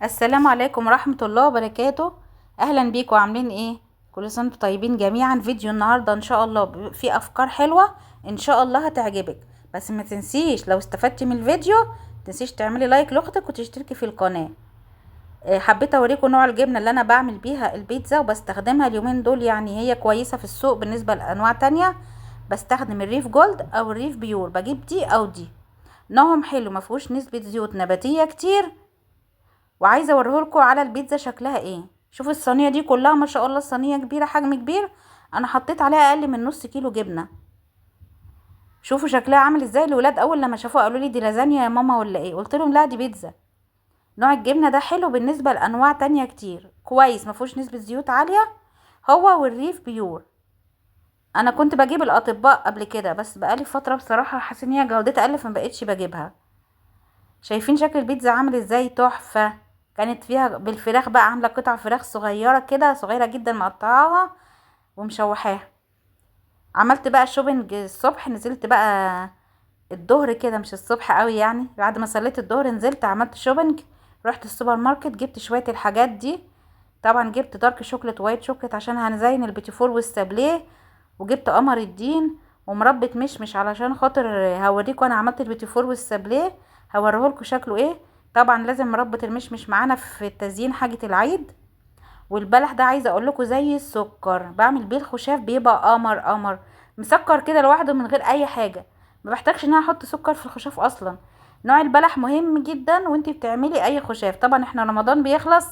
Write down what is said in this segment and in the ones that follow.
السلام عليكم ورحمة الله وبركاته. اهلا بيكم، عاملين ايه؟ كل سنة وانتم طيبين جميعا. فيديو النهاردة ان شاء الله فيه افكار حلوة ان شاء الله هتعجبك. بس ما تنسيش لو استفدتي من الفيديو تنسيش تعملي لايك لاختك وتشتركي في القناة. حبيت اوريكم نوع الجبنة اللي انا بعمل بيها البيتزا وبستخدمها اليومين دول، يعني هي كويسة في السوق بالنسبة لانواع تانية. بستخدم الريف جولد او الريف بيور، بجيب دي او دي، نوعهم حلو مفهوش نسبة زيوت نباتية كتير. وعايزه اوريهولكوا على البيتزا شكلها ايه. شوفوا الصينيه دي كلها ما شاء الله، الصينيه كبيره حجم كبير. انا حطيت عليها اقل من نص كيلو جبنه. شوفوا شكلها عامل ازاي. الولاد اول لما شافوها قالوا لي دي لازانيا يا ماما ولا ايه، قلت لهم لا دي بيتزا. نوع الجبنه ده حلو بالنسبه لانواع تانية كتير، كويس مفهوش نسبه زيوت عاليه. هو والريف بيور. انا كنت بجيب الاطباء قبل كده، بس بقالي فتره بصراحه حاسه ان هي جودتها قل فما بقتش بجيبها. شايفين شكل البيتزا عامل ازاي؟ تحفة. كانت فيها بالفراخ بقى، عاملة قطع فراخ صغيرة كده، صغيرة جدا، مقطعاها ومشوحاها. عملت بقى شوبينج الصبح، نزلت بقى الظهر كده، مش الصبح قوي يعني، بعد ما صليت الظهر نزلت عملت شوبينج. رحت السوبر ماركت جبت شوية الحاجات دي. طبعا جبت دارك شوكليت وايت شوكليت عشان هنزين البيتي فور والسابليه. وجبت قمر الدين ومربى مشمش علشان خاطر هوريكم انا عملت البيتي فور والسابليه، هوريهولكوا شكله ايه. طبعا لازم مربى المشمش معانا في التزيين حاجة العيد. والبلح ده عايزه اقول لكم زي السكر، بعمل بيه الخشاف بيبقى قمر قمر، مسكر كده لوحده من غير اي حاجه. ما بحتاجش ان انا احط سكر في الخشاف اصلا. نوع البلح مهم جدا وانتي بتعملي اي خشاف. طبعا احنا رمضان بيخلص،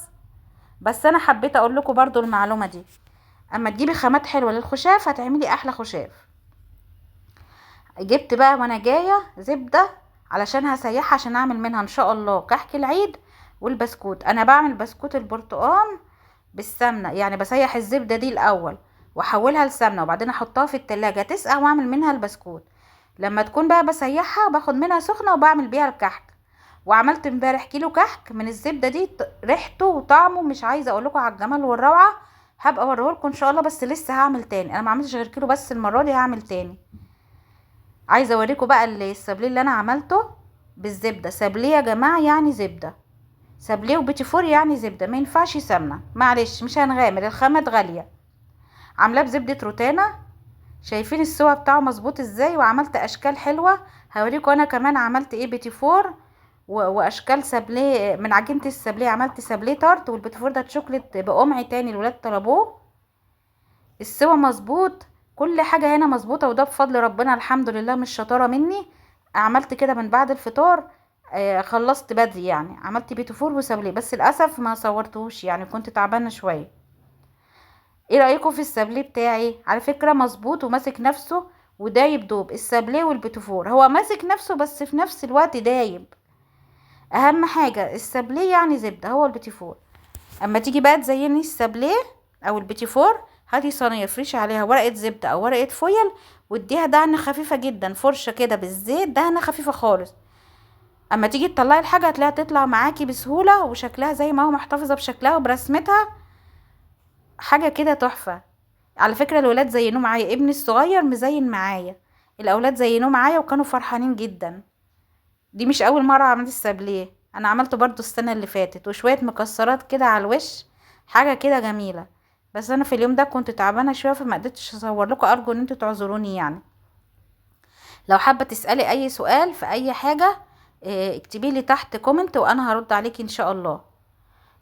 بس انا حبيت اقول لكم برضو المعلومه دي. اما تجيبي خامات حلوه للخشاف هتعملي احلى خشاف. جبت بقى وانا جايه زبده علشان هسيحها عشان اعمل منها ان شاء الله كحك العيد. والبسكوت انا بعمل بسكوت البرتقال بالسمنه، يعني بسيح الزبده دي الاول واحولها لسمنه وبعدين احطها في التلاجة تسقع واعمل منها البسكوت. لما تكون بقى بسيحها باخد منها سخنه وبعمل بيها الكحك. وعملت امبارح كيلو كحك من الزبده دي، ريحته وطعمه مش عايزه اقول لكم على الجمال والروعه. هبقى اوريهولكم ان شاء الله، بس لسه هعمل تاني، انا ما عملتش غير كيلو بس المره دي هعمل تاني. عايزه اوريكم بقى السابليه اللي انا عملته بالزبده. سابليه يا جماعه يعني زبده، سابليه وبيتي فور يعني زبده، ما ينفعش سمنه، معلش مش هنغامر، الخامات غاليه. عاملاه بزبده روتانا. شايفين السوا بتاعه مظبوط ازاي؟ وعملت اشكال حلوه. هوريكم انا كمان عملت ايه بيتي فور واشكال سابليه من عجينه السابليه. عملت سابليه تارت، والبيتي فور ده شوكليت بقمع تاني الولاد طلبوه. السوا مظبوط، كل حاجه هنا مظبوطه، وده بفضل ربنا الحمد لله، مش شطاره مني. عملت كده من بعد الفطار. خلصت بدري يعني، عملت بيتي فور وسابليه، بس للاسف ما صورتهوش يعني كنت تعبانه شويه. ايه رايكم في السابليه بتاعي؟ على فكره مظبوط وماسك نفسه ودايب دوب. السابليه والبيتي فور هو ماسك نفسه بس في نفس الوقت دايب. اهم حاجه السابليه يعني زبده، هو البيتي فور. اما تيجي بقى تزيني السابليه او البيتي فور، هاتي صينيه فريش عليها ورقه زبده او ورقه فويل، واديها دهنه خفيفه جدا، فرشه كده بالزيت، دهنه خفيفه خالص. اما تيجي تطلعي الحاجه هتلاقيها تطلع معاكي بسهوله، وشكلها زي ما هو محتفظه بشكلها وبرسمتها، حاجه كده تحفه. على فكره الولاد زينوه معايا، ابني الصغير مزين معايا، الاولاد زينوه معايا وكانوا فرحانين جدا. دي مش اول مره عملت السابليه، انا عملته برضو السنه اللي فاتت، وشويه مكسرات كده على الوش، حاجه كده جميله. بس انا في اليوم ده كنت تعبانه شويه فما قدرتش اصور لكم، ارجو ان انتوا تعذروني يعني. لو حابه تسالي اي سؤال في اي حاجه اكتبي لي تحت كومنت وانا هرد عليكي ان شاء الله.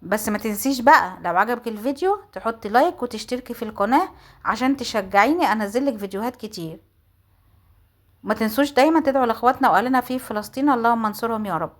بس ما تنسيش بقى لو عجبك الفيديو تحطي لايك وتشتركي في القناه عشان تشجعيني انزلك فيديوهات كتير. ما تنسوش دايما تدعوا لاخواتنا واهلنا في فلسطين، اللهم انصرهم يا رب.